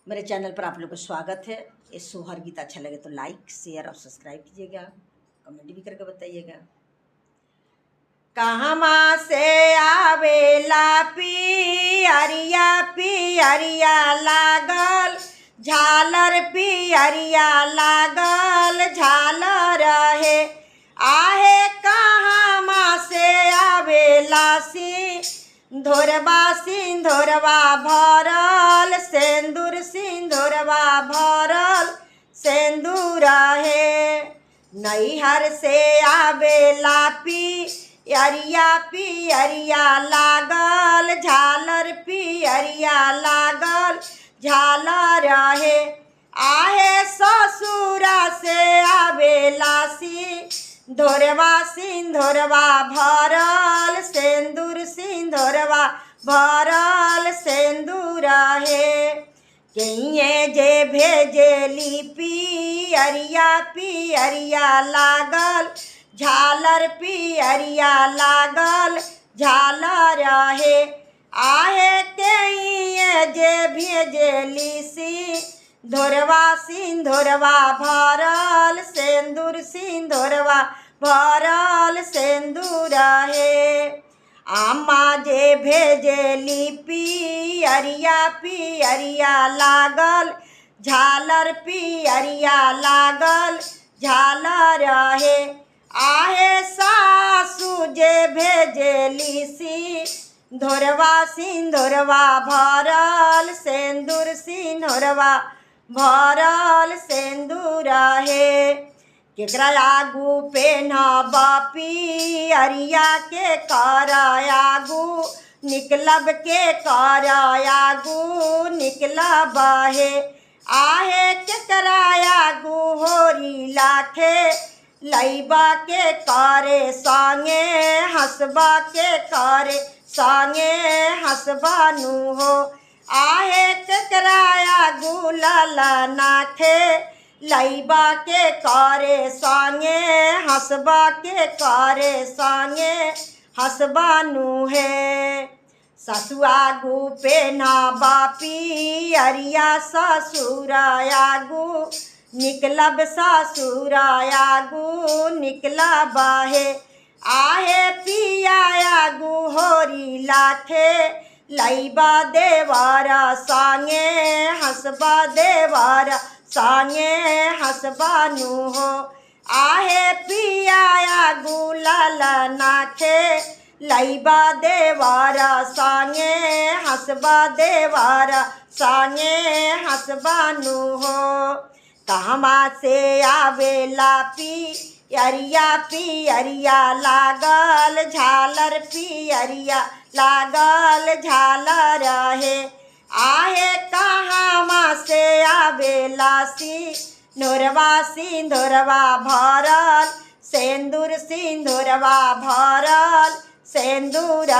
मेरे चैनल पर आप लोग को स्वागत है। ये सोहर गीत अच्छा लगे तो लाइक शेयर और सब्सक्राइब कीजिएगा, कमेंट भी करके बताइएगा। कहवा से आवेला पियरिया पियरिया लागल, झालर पियरिया लागल झालर है। आहे कहवा से आवेला सिंधोरवा सिंधोरवा भरल, सिंदूर सिंधोरवा भरल सिंदूर है। नैहर से आवेला पियरिया पियरिया लागल, झालर पियरिया लागल झालर है। आहे ससुरा से आवेला सिंधोरवा सिंधोरवा भरल, सिंदूर सिंधोरवा भरल सिंदूर है। कहिए जे भेजेली पियरिया पियरिया लागल, झालर पियरिया लागल झालर है। आहे कहिए जे भेजेली सिंधोरवा सिंधोरवा भरल, सिंदूर सिंधोरवा भरल सिंदूर है। आमा जे भेजेली पियरिया पियरिया लागल, झालर पियरिया लागल झालर है। आहे सासू जे भेजेली सिंधोरवा सिंधोरवा भरल, सिंदूर सिंधोरवा भरल सिंदूर है। केकरा आगू पेन्हब पियरिया के कर आगू निकलब, के कर आगू निकलब है। आहे केकरा आगू होरी लाखे लैबा के करे संगे, हंसबा के करे संगे हंसबानु हो। आहे केकरा आगू ललना खे लैबा के करे संगे, हंसबा के करे संगे हंसबानु है। ससु आगू पेन्हबा पियरिया, ससुर आगू निकलब, ससुर आगू निकलब है। आहे पिया आगू होरी लाखे लैबा देवर संगे, हंसबा देवर संगे हंसबानु हो। आहे पिया आगू ललना खे लैबा देवर संगे, हंसबा देवर संगे हंसबानु हो। कहवा से आवेला पियरिया पियरिया लागल, झालर पियरिया लागल झालर है। आहे कहवा से आवेला सिंधोरवा सिंधोरवा भरल, सिंदूर सिंधोरवा भरल सिंदूर